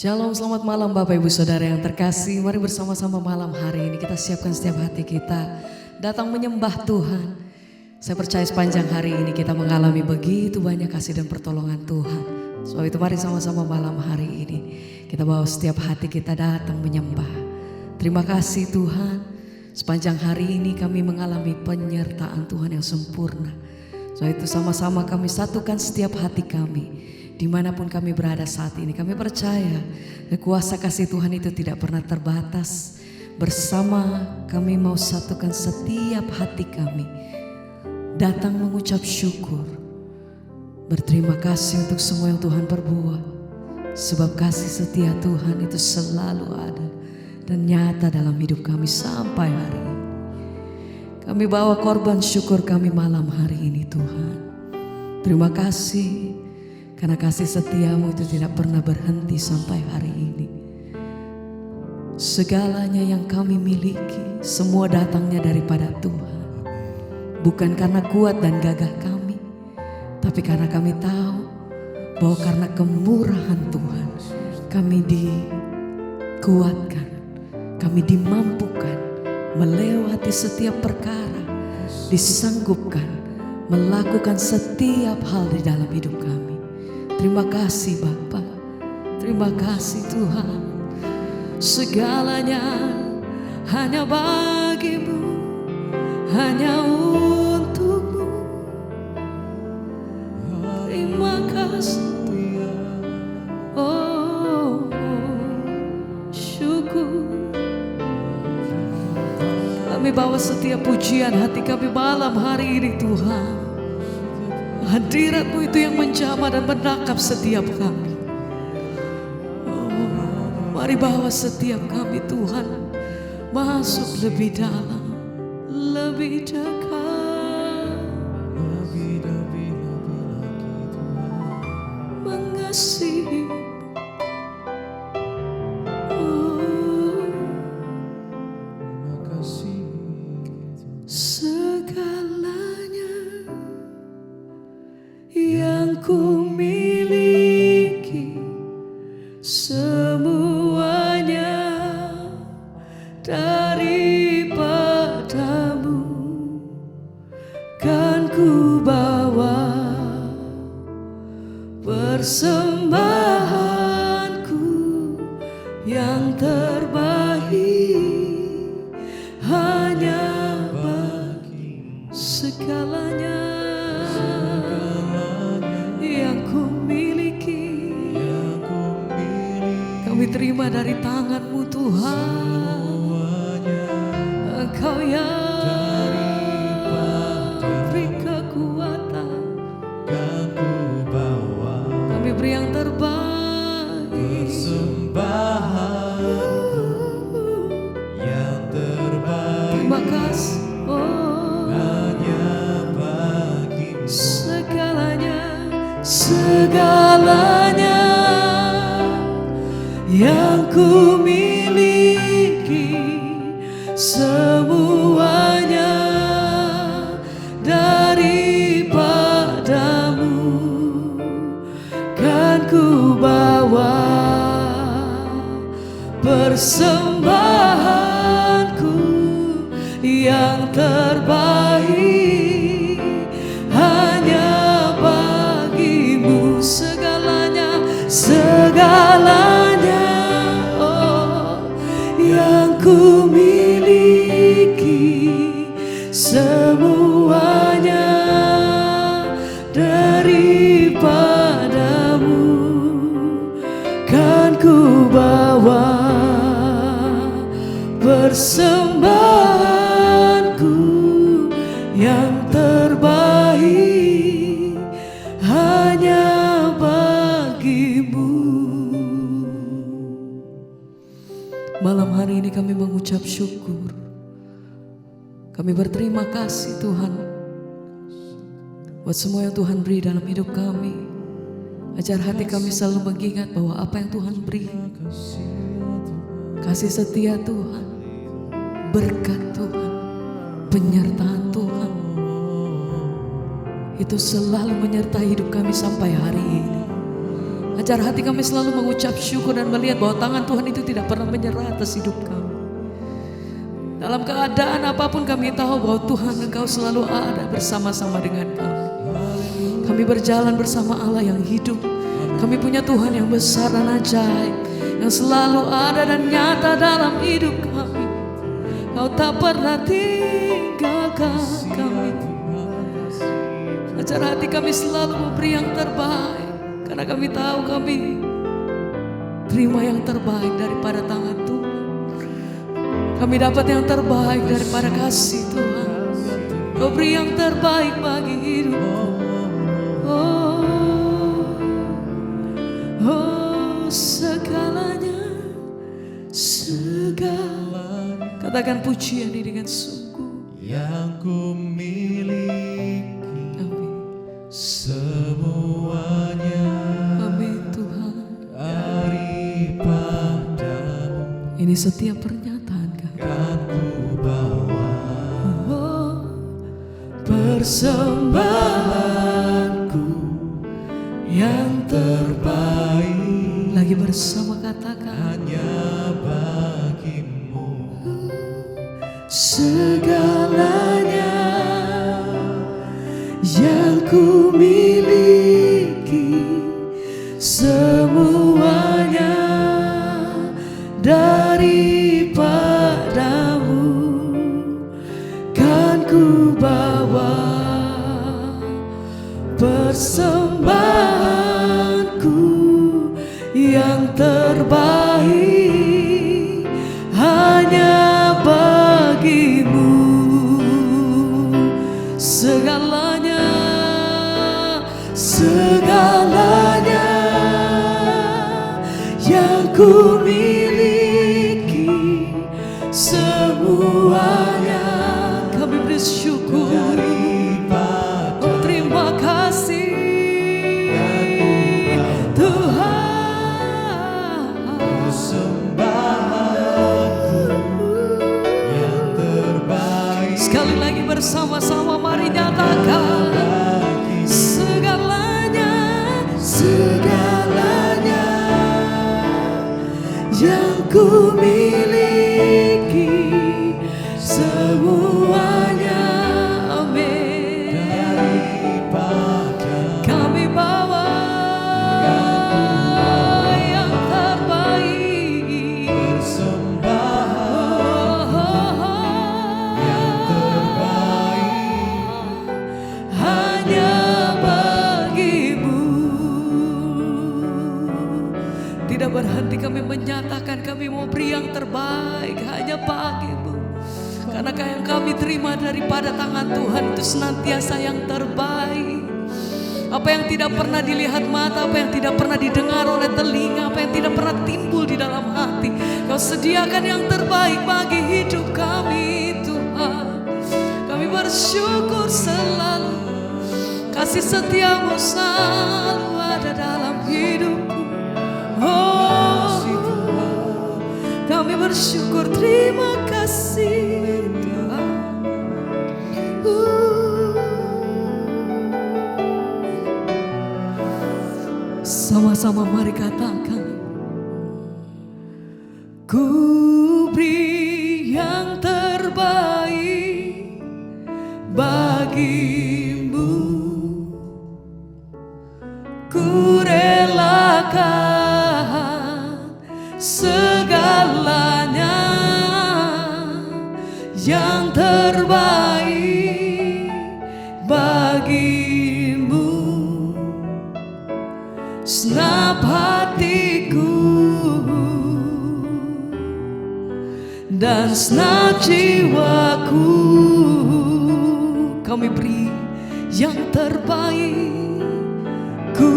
Shalom, selamat malam Bapak Ibu Saudara yang terkasih. Mari bersama-sama malam hari ini kita siapkan setiap hati kita datang menyembah Tuhan. Saya percaya sepanjang hari ini kita mengalami begitu banyak kasih dan pertolongan Tuhan. Sebab itu mari sama-sama malam hari ini kita bawa setiap hati kita datang menyembah. Terima kasih Tuhan, sepanjang hari ini kami mengalami penyertaan Tuhan yang sempurna. Sebab itu sama-sama kami satukan setiap hati kami. Dimanapun kami berada saat ini, kami percaya kuasa kasih Tuhan itu tidak pernah terbatas. Bersama kami mau satukan setiap hati kami, datang mengucap syukur, berterima kasih untuk semua yang Tuhan perbuat. Sebab kasih setia Tuhan itu selalu ada dan nyata dalam hidup kami sampai hari ini. Kami bawa korban syukur kami malam hari ini Tuhan. Terima kasih. Karena kasih setiamu itu tidak pernah berhenti sampai hari ini. Segalanya yang kami miliki, semua datangnya daripada Tuhan. Bukan karena kuat dan gagah kami, tapi karena kami tahu bahwa karena kemurahan Tuhan, kami dikuatkan, kami dimampukan melewati setiap perkara, disanggupkan melakukan setiap hal di dalam hidup kami. Terima kasih Bapa, terima kasih Tuhan. Segalanya hanya bagimu, hanya untukmu. Terima kasih, oh syukur. Kami bawa setiap pujian hati kami malam hari ini Tuhan. Hadirat-Mu itu yang menjamah dan menangkap setiap kami. Oh, mari bawa setiap kami Tuhan masuk lebih dalam, lebih dekat, mengasihi. Yang ku miliki semuanya daripadamu, kan ku bawa persembahanku yang terbaik hanya bagi segalanya. Kami terima dari tangan-Mu Tuhan. Engkau yang beri kekuatan. Kami beri yang terbaik, persembahanku yang terbaik. Terima kasih, oh, hanya bagimu. Segalanya, segalanya yang ku miliki semuanya daripadamu, kan ku bawa persembahanku yang terbaik hanya bagimu. Segalanya, segalanya yang ku miliki semuanya daripadamu, kan ku bawa persembahanku yang terbaik hanya bagimu. Malam hari ini kami mengucap syukur. Kami berterima kasih Tuhan buat semua yang Tuhan beri dalam hidup kami. Ajar hati kami selalu mengingat bahwa apa yang Tuhan beri, kasih setia Tuhan, berkat Tuhan, penyertaan Tuhan, itu selalu menyertai hidup kami sampai hari ini. Ajar hati kami selalu mengucap syukur dan melihat bahwa tangan Tuhan itu tidak pernah menyerah atas hidup kami. Dalam keadaan apapun kami tahu bahwa Tuhan Engkau selalu ada bersama-sama dengan kami. Kami berjalan bersama Allah yang hidup. Kami punya Tuhan yang besar dan ajaib, yang selalu ada dan nyata dalam hidup kami. Kau tak pernah tinggalkan kami. Ajar hati kami selalu memberi yang terbaik, karena kami tahu kami terima yang terbaik daripada tangan Tuhan. Kami dapat yang terbaik daripada kasih Tuhan. Kau beri yang terbaik bagi hidup. Oh, segalanya, katakan pujian ini dengan sungguh. Yang ku miliki, semuanya, amin Tuhan, daripadamu. Ini setiap pernyataan kami. Kan ku bawa persembahanku yang terbaik, lagi bersama katakan hanya bagimu. segalanya yang ku miliki, semuanya daripadamu kan ku bawa. Persembahanku yang terbaik hanya bagimu. Segalanya, segalanya yang ku miliki, semuanya kami bersyukur. Oh, terima kasih Tuhan. Persembahanku yang terbaik, Sekali lagi bersama-sama mari nyatakan segalanya, segalanya yang ku miliki, semuanya, amin. Kami bawa yang terbaik, persembahan yang terbaik, hanya bagimu. Tidak berhenti kami menyatakan kami mau beri yang terbaik hanya bagimu. Karena yang kami terima daripada tangan Tuhan itu senantiasa yang terbaik. Apa yang tidak pernah dilihat mata, apa yang tidak pernah didengar oleh telinga, apa yang tidak pernah timbul di dalam hati, Kau sediakan yang terbaik bagi hidup kami Tuhan. Kami bersyukur selalu, kasih setiamu selalu ada dalam hidupku. Oh, kami bersyukur, terima kasih Tuhan. Sama-sama mari katakan, ku beri yang terbaik bagimu, ku relakan segalanya yang terbaik bagimu. Senap hatiku dan senap jiwaku, kami beri yang terbaik. Ku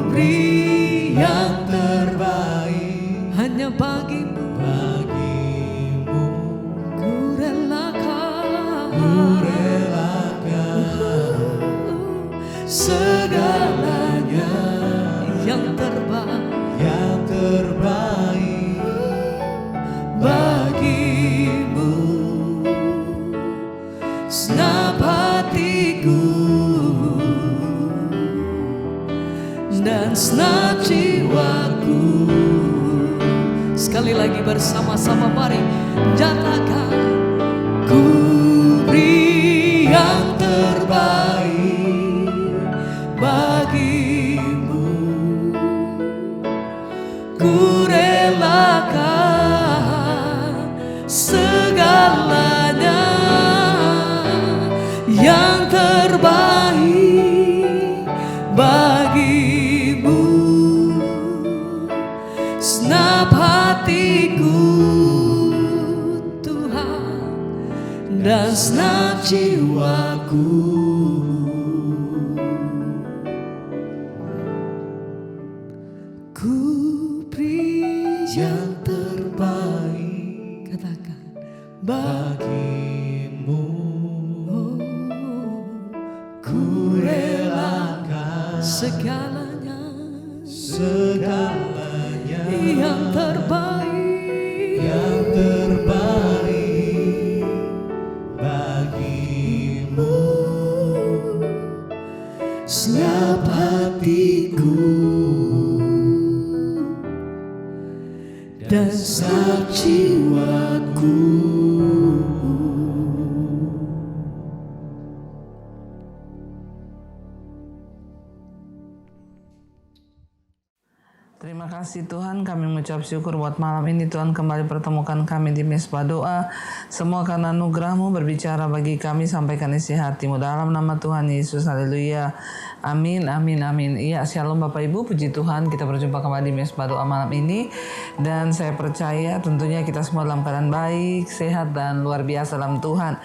beri yang terbaik hanya bagimu. Ku relakan segalanya yang terbaik bagimu. Senap hatiku dan segenap jiwaku. Sekali lagi bersama-sama mari nyatakan, ku beri yang terbaik bagimu, ku relakan segalanya, yang terbaik bagimu. Senap hatiku Tuhan, dan senap jiwaku. Ku beri yang terbaik, katakan, bagimu. oh, Ku relakan segalanya, segalanya, yang terbaik, yang terbaik bagimu. Senap hatiku dan senap jiwaku. Terima kasih Tuhan, kami mengucap syukur buat malam ini Tuhan kembali pertemukan kami di Mesbah Doa. Semua karena anugerah-Mu berbicara bagi kami, sampaikan isi hati-Mu dalam nama Tuhan Yesus. Haleluya. Amin, amin, amin. Iya, shalom Bapak Ibu, puji Tuhan kita berjumpa kembali di Mesbah Doa malam ini. Dan saya percaya tentunya kita semua dalam keadaan baik, sehat, dan luar biasa dalam Tuhan.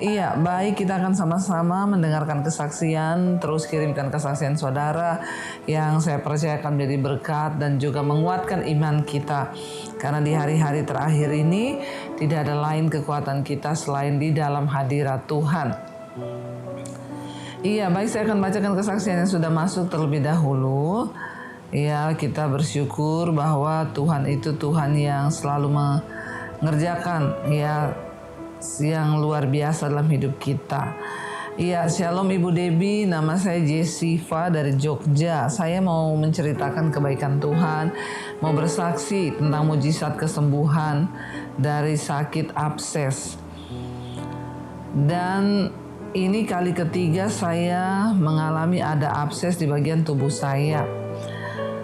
Iya, baik, kita akan sama-sama mendengarkan kesaksian, terus kirimkan kesaksian saudara yang saya percaya akan menjadi berkat dan juga menguatkan iman kita. Karena di hari-hari terakhir ini tidak ada lain kekuatan kita selain di dalam hadirat Tuhan. Iya, baik, saya akan bacakan kesaksian yang sudah masuk terlebih dahulu. Iya, kita bersyukur bahwa Tuhan itu Tuhan yang selalu mengerjakan ya yang luar biasa dalam hidup kita. Iya, shalom Ibu Debbie, nama saya Jessiva dari Jogja. Saya mau menceritakan kebaikan Tuhan, mau bersaksi tentang mujizat kesembuhan dari sakit abses. Dan ini kali ketiga saya mengalami ada abses di bagian tubuh saya.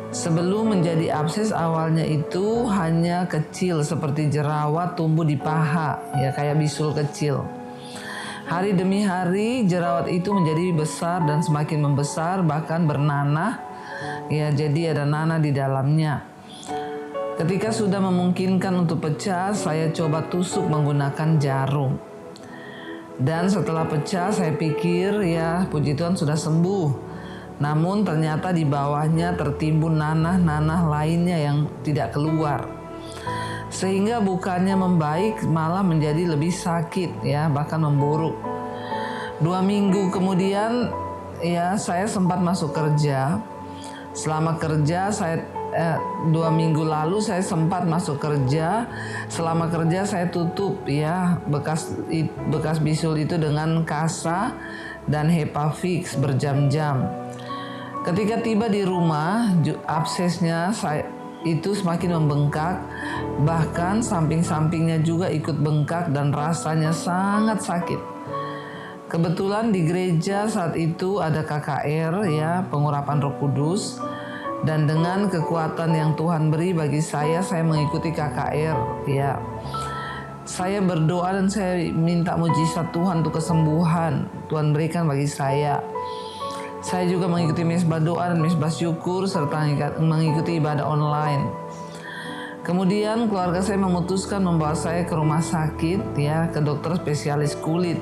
Sebelum menjadi abses awalnya itu hanya kecil seperti jerawat tumbuh di paha, ya kayak bisul kecil. Hari demi hari jerawat itu menjadi besar dan semakin membesar, bahkan bernanah, ya jadi ada nanah di dalamnya. Ketika sudah memungkinkan untuk pecah, saya coba tusuk menggunakan jarum. Dan setelah pecah saya pikir ya puji Tuhan sudah sembuh. Namun ternyata di bawahnya tertimbun nanah-nanah lainnya yang tidak keluar. Sehingga bukannya membaik malah menjadi lebih sakit ya, bahkan memburuk. 2 minggu kemudian ya saya sempat masuk kerja. Selama kerja 2 minggu lalu saya sempat masuk kerja. Selama kerja saya tutup ya bekas bisul itu dengan kasa dan Hepafix berjam-jam. Ketika tiba di rumah, absesnya itu semakin membengkak, bahkan samping-sampingnya juga ikut bengkak dan rasanya sangat sakit. Kebetulan di gereja saat itu ada KKR ya, pengurapan Roh Kudus, dan dengan kekuatan yang Tuhan beri bagi saya mengikuti KKR ya. Saya berdoa dan saya minta mujizat Tuhan untuk kesembuhan Tuhan berikan bagi saya. Saya juga mengikuti mesbah doa dan mesbah syukur serta mengikuti ibadah online. Kemudian keluarga saya memutuskan membawa saya ke rumah sakit ya, ke dokter spesialis kulit.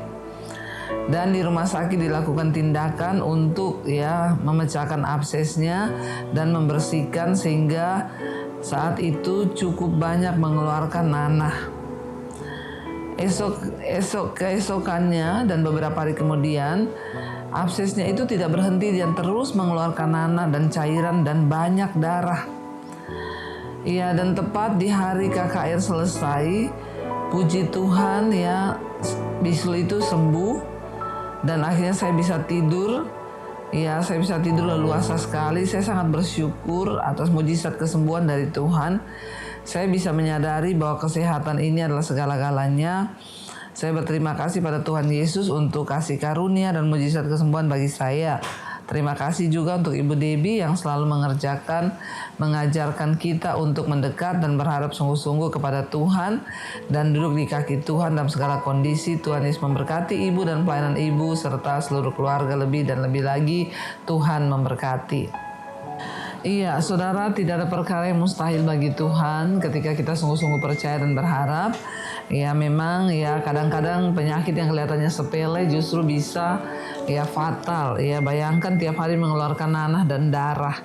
Dan di rumah sakit dilakukan tindakan untuk ya memecahkan absesnya dan membersihkan sehingga saat itu cukup banyak mengeluarkan nanah. Keesokannya dan beberapa hari kemudian absesnya itu tidak berhenti dan terus mengeluarkan nanah dan cairan dan banyak darah. Iya, dan tepat di hari KKR selesai, puji Tuhan ya bisul itu sembuh dan akhirnya saya bisa tidur Ya, saya bisa tidur leluasa sekali. Saya sangat bersyukur atas mujizat kesembuhan dari Tuhan. Saya bisa menyadari bahwa kesehatan ini adalah segala-galanya. Saya berterima kasih pada Tuhan Yesus untuk kasih karunia dan mujizat kesembuhan bagi saya. Terima kasih juga untuk Ibu Debbie yang selalu mengajarkan kita untuk mendekat dan berharap sungguh-sungguh kepada Tuhan dan duduk di kaki Tuhan dalam segala kondisi. Tuhan Yesus memberkati Ibu dan pelayanan Ibu serta seluruh keluarga lebih dan lebih lagi. Tuhan memberkati. Iya, saudara, tidak ada perkara yang mustahil bagi Tuhan ketika kita sungguh-sungguh percaya dan berharap. Ya, memang ya kadang-kadang penyakit yang kelihatannya sepele justru bisa ya fatal. Ya, bayangkan tiap hari mengeluarkan nanah dan darah.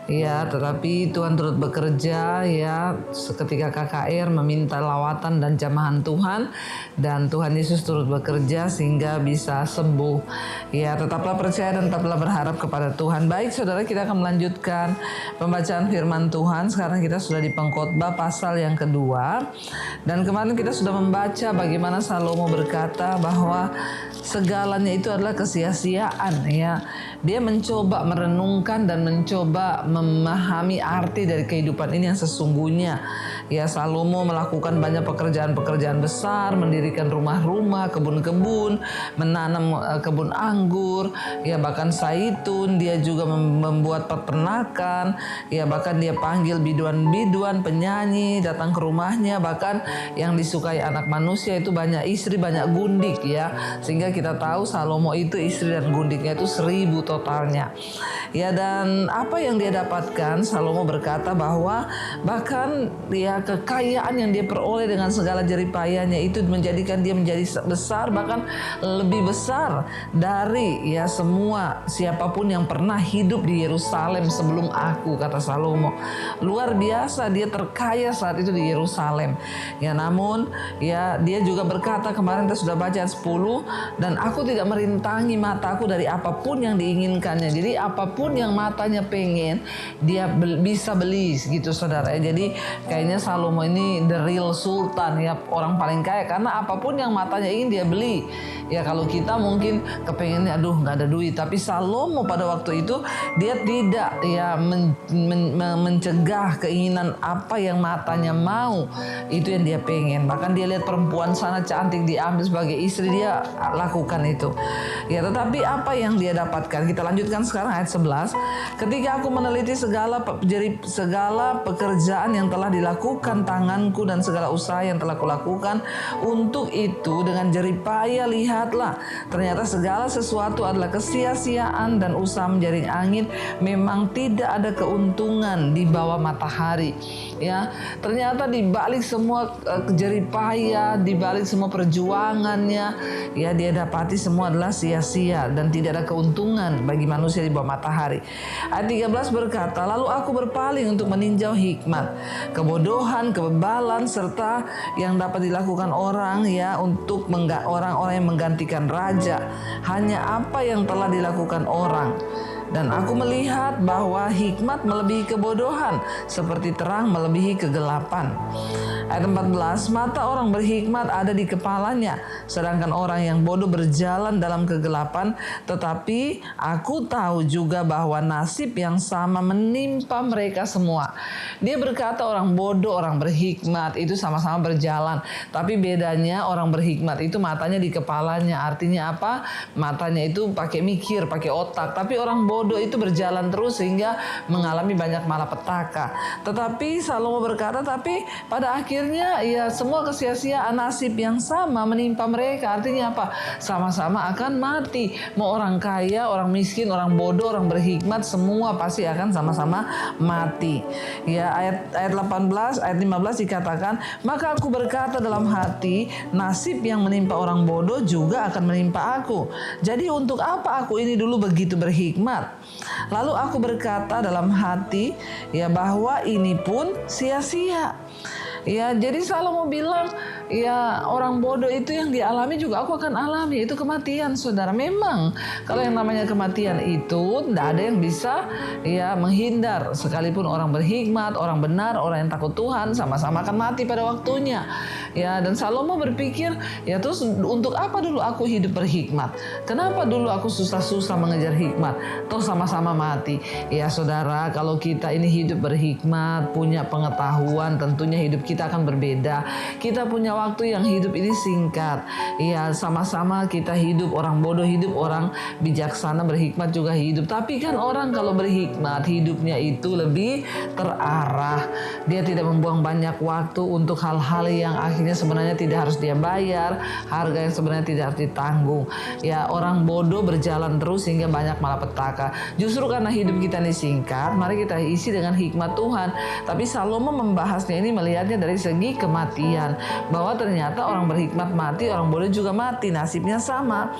Ya, tetapi Tuhan turut bekerja ya ketika KKR meminta lawatan dan jamahan Tuhan, dan Tuhan Yesus turut bekerja sehingga bisa sembuh. Ya, tetaplah percaya dan tetaplah berharap kepada Tuhan. Baik, saudara, kita akan melanjutkan pembacaan firman Tuhan. Sekarang kita sudah di Pengkhotbah pasal yang kedua, dan kemarin kita sudah membaca bagaimana Salomo berkata bahwa segalanya itu adalah kesia-siaan. Ya, dia mencoba merenungkan dan mencoba memahami arti dari kehidupan ini yang sesungguhnya. Ya, Salomo melakukan banyak pekerjaan-pekerjaan besar, mendirikan rumah-rumah, kebun-kebun, menanam kebun anggur, ya bahkan zaitun. Dia juga membuat peternakan, ya bahkan dia panggil biduan-biduan penyanyi datang ke rumahnya. Bahkan yang disukai anak manusia itu banyak istri, banyak gundik ya. Sehingga kita tahu Salomo itu istri dan gundiknya itu 1000 totalnya. Ya, dan apa yang dia dapatkan, Salomo berkata bahwa bahkan ya kekayaan yang dia peroleh dengan segala jeripayanya itu menjadikan dia menjadi besar, bahkan lebih besar dari ya semua siapapun yang pernah hidup di Yerusalem sebelum aku, kata Salomo. Luar biasa, dia terkaya saat itu di Yerusalem. Ya, namun ya dia juga berkata, kemarin kita sudah baca 10, dan aku tidak merintangi mataku dari apapun yang diinginkannya. Jadi apapun yang matanya pengen, dia bisa beli gitu, saudara. Jadi kayaknya Salomo ini the real sultan ya, orang paling kaya, karena apapun yang matanya ingin dia beli. Ya, kalau kita mungkin kepengennya aduh nggak ada duit, tapi Salomo pada waktu itu dia tidak ya mencegah keinginan apa yang matanya mau, itu yang dia pengen. Bahkan dia lihat perempuan sana cantik diambil sebagai istri, dia lakukan itu. Ya, tetapi apa yang dia dapatkan? Kita lanjutkan sekarang ayat 11. Ketika aku meneliti segala pekerjaan yang telah dilakukan tanganku dan segala usaha yang telah kulakukan untuk itu dengan jeripaya, lihatlah, ternyata segala sesuatu adalah kesia-siaan dan usaha menjaring angin. Memang tidak ada keuntungan di bawah matahari. Ya, ternyata di balik semua jeripaya, di balik semua perjuangannya, ya dia dapati semua adalah sia-sia dan tidak ada keuntungan bagi manusia di bawah matahari. Ayat 13 berkata, lalu aku berpaling untuk meninjau hikmat, kebodohan, kebebalan, serta yang dapat dilakukan orang ya untuk orang-orang yang menggantikan raja. Hanya apa yang telah dilakukan orang. Dan aku melihat bahwa hikmat melebihi kebodohan, seperti terang melebihi kegelapan. Ayat 14, mata orang berhikmat ada di kepalanya, sedangkan orang yang bodoh berjalan dalam kegelapan. Tetapi aku tahu juga bahwa nasib yang sama menimpa mereka semua. Dia berkata orang bodoh, orang berhikmat itu sama-sama berjalan. Tapi bedanya orang berhikmat itu matanya di kepalanya. Artinya apa? Matanya itu pakai mikir, pakai otak. Tapi orang bodoh itu berjalan terus sehingga mengalami banyak malapetaka. Tetapi Salomo berkata, tapi pada akhirnya ya semua kesia-siaan, nasib yang sama menimpa mereka. Artinya apa? Sama-sama akan mati. Mau orang kaya, orang miskin, orang bodoh, orang berhikmat, semua pasti akan sama-sama mati. Ya, ayat 18, ayat 15 dikatakan, maka aku berkata dalam hati, nasib yang menimpa orang bodoh juga akan menimpa aku. Jadi untuk apa aku ini dulu begitu berhikmat? Lalu aku berkata dalam hati ya bahwa ini pun sia-sia. Ya, jadi Salomo bilang, ya orang bodoh itu yang dialami juga aku akan alami, itu kematian, saudara. Memang kalau yang namanya kematian itu tidak ada yang bisa ya menghindar. Sekalipun orang berhikmat, orang benar, orang yang takut Tuhan, sama-sama akan mati pada waktunya. Ya, dan Salomo berpikir, ya terus untuk apa dulu aku hidup berhikmat? Kenapa dulu aku susah-susah mengejar hikmat? Toh sama-sama mati. Ya saudara, kalau kita ini hidup berhikmat, punya pengetahuan, tentunya hidup kita akan berbeda. Kita punya waktu yang hidup ini singkat. Ya, sama-sama kita hidup, orang bodoh hidup, orang bijaksana berhikmat juga hidup. Tapi kan orang kalau berhikmat, hidupnya itu lebih terarah. Dia tidak membuang banyak waktu untuk hal-hal yang akhirnya sebenarnya tidak harus dia bayar, harga yang sebenarnya tidak harus ditanggung. Ya, orang bodoh berjalan terus sehingga banyak malapetaka. Justru karena hidup kita ini singkat, mari kita isi dengan hikmat Tuhan. Tapi Salomo membahasnya ini melihatnya dari segi kematian, bahwa ternyata orang berhikmat mati, orang bodoh juga mati, nasibnya sama.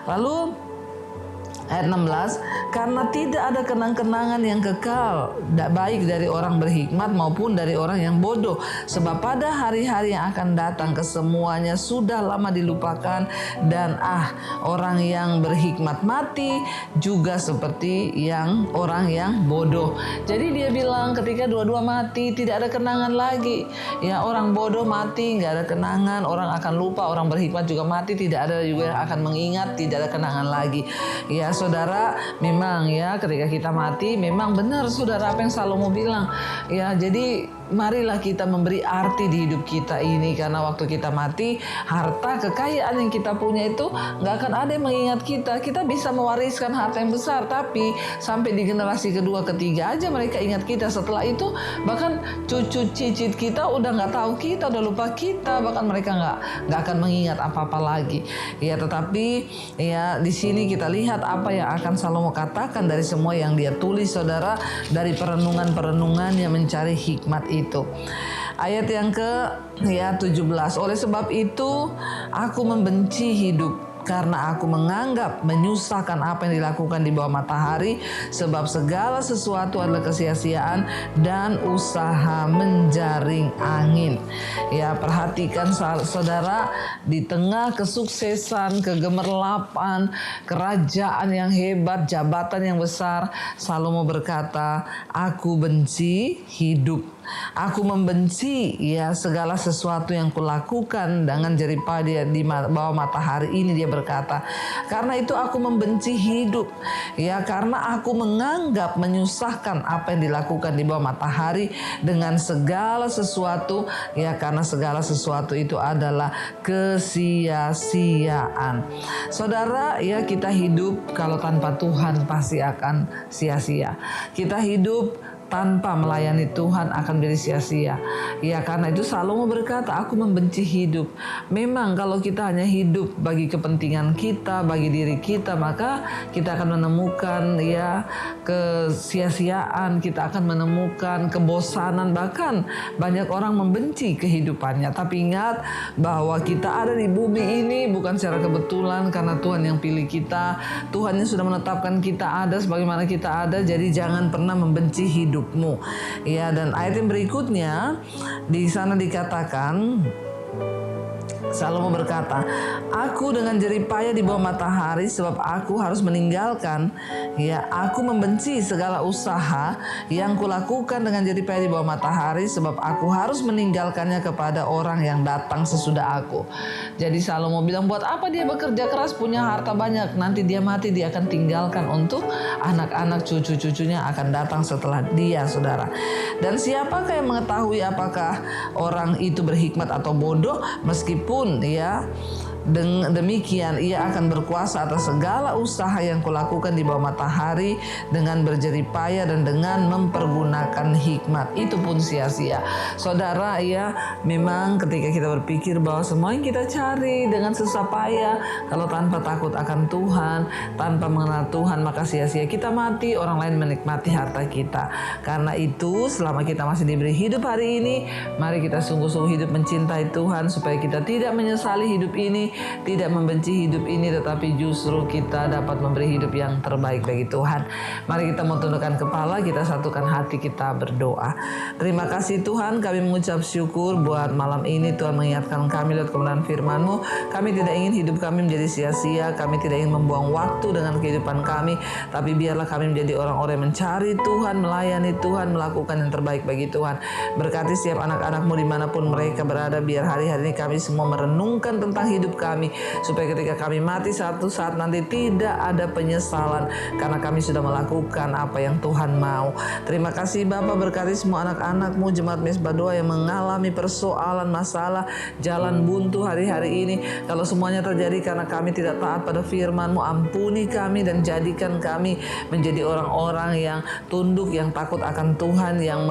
Lalu ayat 16, karena tidak ada kenang-kenangan yang kekal, baik dari orang berhikmat maupun dari orang yang bodoh. Sebab pada hari-hari yang akan datang kesemuanya sudah lama dilupakan, dan orang yang berhikmat mati juga seperti orang yang bodoh. Jadi dia bilang ketika dua-dua mati tidak ada kenangan lagi. Ya, orang bodoh mati nggak ada kenangan, orang akan lupa. Orang berhikmat juga mati, tidak ada juga yang akan mengingat, tidak ada kenangan lagi. Ya saudara, memang ya ketika kita mati, memang benar saudara apa yang Salomo bilang. Ya, jadi marilah kita memberi arti di hidup kita ini, karena waktu kita mati, harta kekayaan yang kita punya itu nggak akan ada yang mengingat kita. Kita bisa mewariskan harta yang besar, tapi sampai di generasi kedua, ketiga aja mereka ingat kita. Setelah itu bahkan cucu cicit kita udah nggak tahu kita, udah lupa kita, bahkan mereka nggak akan mengingat apa-apa lagi. Ya, tetapi ya di sini kita lihat apa yang akan Salomo katakan dari semua yang dia tulis, saudara, dari perenungan-perenungan yang mencari hikmat itu. Ayat yang ke-17, oleh sebab itu aku membenci hidup, karena aku menganggap menyusahkan apa yang dilakukan di bawah matahari, sebab segala sesuatu adalah kesia-siaan dan usaha menjaring angin. Ya, perhatikan saudara, di tengah kesuksesan, kegemerlapan, kerajaan yang hebat, jabatan yang besar, Salomo berkata, aku benci hidup. Aku membenci ya segala sesuatu yang kulakukan dengan jeripaya di bawah matahari ini, dia berkata. Karena itu aku membenci hidup. Ya, karena aku menganggap menyusahkan apa yang dilakukan di bawah matahari dengan segala sesuatu. Ya, karena segala sesuatu itu adalah kesia-siaan. Saudara, ya kita hidup kalau tanpa Tuhan pasti akan sia-sia. Kita hidup tanpa melayani Tuhan akan menjadi sia-sia. Ya, karena itu Salomo berkata, aku membenci hidup. Memang kalau kita hanya hidup bagi kepentingan kita, bagi diri kita, maka kita akan menemukan ya kesia-siaan, kita akan menemukan kebosanan, bahkan banyak orang membenci kehidupannya. Tapi ingat bahwa kita ada di bumi ini bukan secara kebetulan, karena Tuhan yang pilih kita. Tuhan yang sudah menetapkan kita ada sebagaimana kita ada. Jadi jangan pernah membenci hidupmu. Ya, dan ayat yang berikutnya di sana dikatakan, Salomo berkata, aku dengan jeripaya di bawah matahari, sebab aku harus meninggalkan. Ya, aku membenci segala usaha yang kulakukan dengan jeripaya di bawah matahari, sebab aku harus meninggalkannya kepada orang yang datang sesudah aku. Jadi Salomo bilang, buat apa dia bekerja keras, punya harta banyak, nanti dia mati, dia akan tinggalkan untuk anak-anak, cucu-cucunya akan datang setelah dia, saudara. Dan siapakah yang mengetahui apakah orang itu berhikmat atau bodoh? Meskipun ya demikian ia akan berkuasa atas segala usaha yang kulakukan di bawah matahari dengan berjeripaya dan dengan mempergunakan hikmat, itu pun sia-sia. Saudara, ya memang ketika kita berpikir bahwa semua yang kita cari dengan susah payah, kalau tanpa takut akan Tuhan, tanpa mengenal Tuhan, maka sia-sia. Kita mati, orang lain menikmati harta kita. Karena itu selama kita masih diberi hidup hari ini, mari kita sungguh-sungguh hidup mencintai Tuhan, supaya kita tidak menyesali hidup ini, tidak membenci hidup ini, tetapi justru kita dapat memberi hidup yang terbaik bagi Tuhan. Mari kita mau tundukkan kepala, kita satukan hati, kita berdoa. Terima kasih Tuhan, kami mengucap syukur buat malam ini Tuhan mengingatkan kami lewat kebenaran firman-Mu. Kami tidak ingin hidup kami menjadi sia-sia, kami tidak ingin membuang waktu dengan kehidupan kami, tapi biarlah kami menjadi orang-orang yang mencari Tuhan, melayani Tuhan, melakukan yang terbaik bagi Tuhan. Berkati setiap anak-anak-Mu dimanapun mereka berada, biar hari-hari ini kami semua merenungkan tentang hidup kami, supaya ketika kami mati satu saat nanti tidak ada penyesalan, karena kami sudah melakukan apa yang Tuhan mau. Terima kasih Bapa, berkati semua anak-anak-Mu jemaat Mesbah Doa yang mengalami persoalan, masalah, jalan buntu hari-hari ini. Kalau semuanya terjadi karena kami tidak taat pada firman-Mu, ampuni kami dan jadikan kami menjadi orang-orang yang tunduk, yang takut akan Tuhan, yang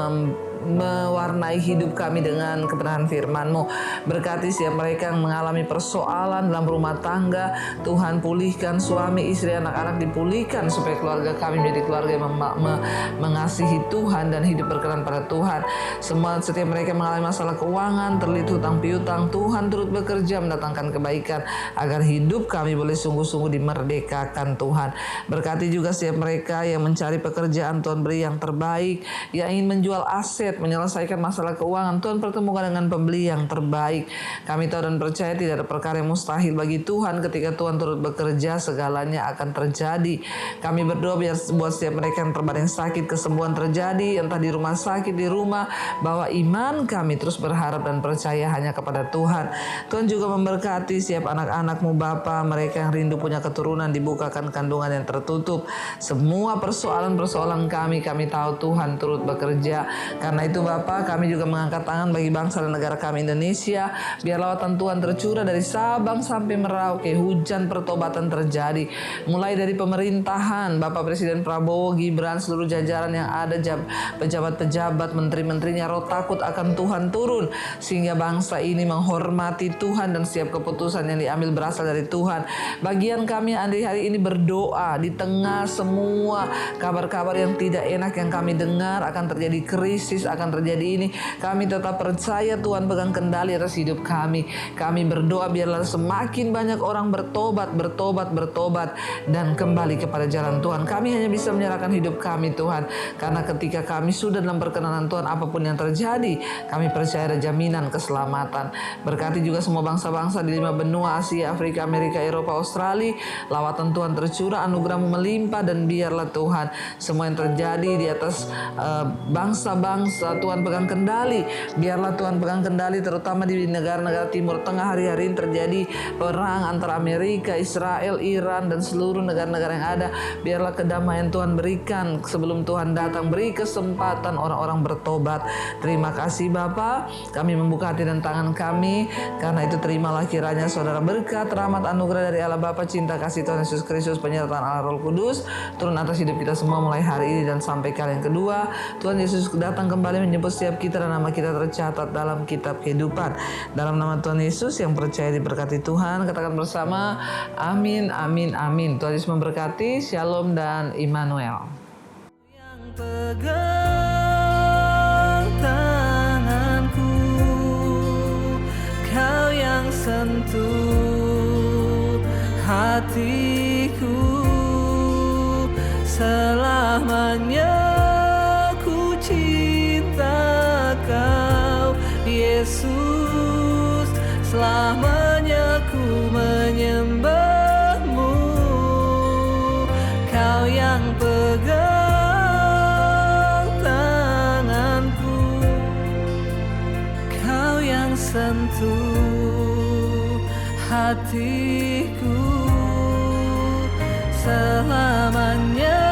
mewarnai hidup kami dengan kebenaran firman-Mu. Berkati setiap mereka yang mengalami persoalan dalam rumah tangga, Tuhan pulihkan suami, istri, anak-anak dipulihkan, supaya keluarga kami menjadi keluarga yang mengasihi Tuhan dan hidup berkenan pada Tuhan. Setiap mereka mengalami masalah keuangan, terlilit hutang piutang, Tuhan turut bekerja mendatangkan kebaikan agar hidup kami boleh sungguh-sungguh dimerdekakan Tuhan. Berkati juga setiap mereka yang mencari pekerjaan, Tuhan beri yang terbaik, yang ingin menjual aset, menyelesaikan masalah keuangan, Tuhan pertemukan dengan pembeli yang terbaik. Kami tahu dan percaya tidak ada perkara yang mustahil bagi Tuhan. Ketika Tuhan turut bekerja, segalanya akan terjadi. Kami berdoa biar buat setiap mereka yang terbaring sakit, kesembuhan terjadi, entah di rumah sakit, di rumah, bahwa iman kami terus berharap dan percaya hanya kepada Tuhan. Tuhan juga memberkati setiap anak-anak-Mu Bapa, mereka yang rindu punya keturunan, dibukakan kandungan yang tertutup. Semua persoalan-persoalan kami tahu Tuhan turut bekerja. Karena itu Bapa, kami juga mengangkat tangan bagi bangsa dan negara kami Indonesia. Biar lawatan Tuhan tercurah dari Sabang sampai Merauke, hujan pertobatan terjadi. Mulai dari pemerintahan, Bapak Presiden Prabowo, Gibran, seluruh jajaran yang ada, pejabat-pejabat, menteri-menterinya, roh takut akan Tuhan turun. Sehingga bangsa ini menghormati Tuhan dan setiap keputusan yang diambil berasal dari Tuhan. Bagian kami hari ini berdoa di tengah semua kabar-kabar yang tidak enak yang kami dengar, akan terjadi krisis, akan terjadi ini, kami tetap percaya Tuhan pegang kendali atas hidup kami. Kami berdoa biarlah semakin banyak orang bertobat dan kembali kepada jalan Tuhan. Kami hanya bisa menyerahkan hidup kami Tuhan, karena ketika kami sudah dalam perkenanan Tuhan, apapun yang terjadi, kami percaya ada jaminan keselamatan. Berkati juga semua bangsa-bangsa di 5 benua, Asia, Afrika, Amerika, Eropa, Australia. Lawatan Tuhan tercurah, anugerah-Mu melimpah, dan biarlah Tuhan semua yang terjadi di atas bangsa-bangsa, Tuhan pegang kendali. Biarlah Tuhan pegang kendali, terutama di negara-negara Timur Tengah. Hari-hari ini terjadi perang antara Amerika, Israel, Iran, dan seluruh negara-negara yang ada. Biarlah kedamaian Tuhan berikan sebelum Tuhan datang. Beri kesempatan orang-orang bertobat. Terima kasih Bapa, kami membuka hati dan tangan kami. Karena itu terimalah kiranya Saudara berkat, rahmat, anugerah dari Allah Bapa, cinta kasih Tuhan Yesus Kristus, penyertaan Allah Roh Kudus turun atas hidup kita semua mulai hari ini dan sampai kali yang kedua Tuhan Yesus datang kembali menjemput setiap kita, dan nama kita tercatat dalam kitab kehidupan. Dalam nama Tuhan Yesus yang percaya diberkati Tuhan, katakan bersama, amin, amin, amin. Tuhan Yesus memberkati. Shalom dan Immanuel. Yang pegang tanganku, Kau yang sentuh hatiku, selamanya ku cinta Kau Yesus, selamanya ku menyembah-Mu. Kau yang pegang tanganku, Kau yang sentuh hatiku, selamanya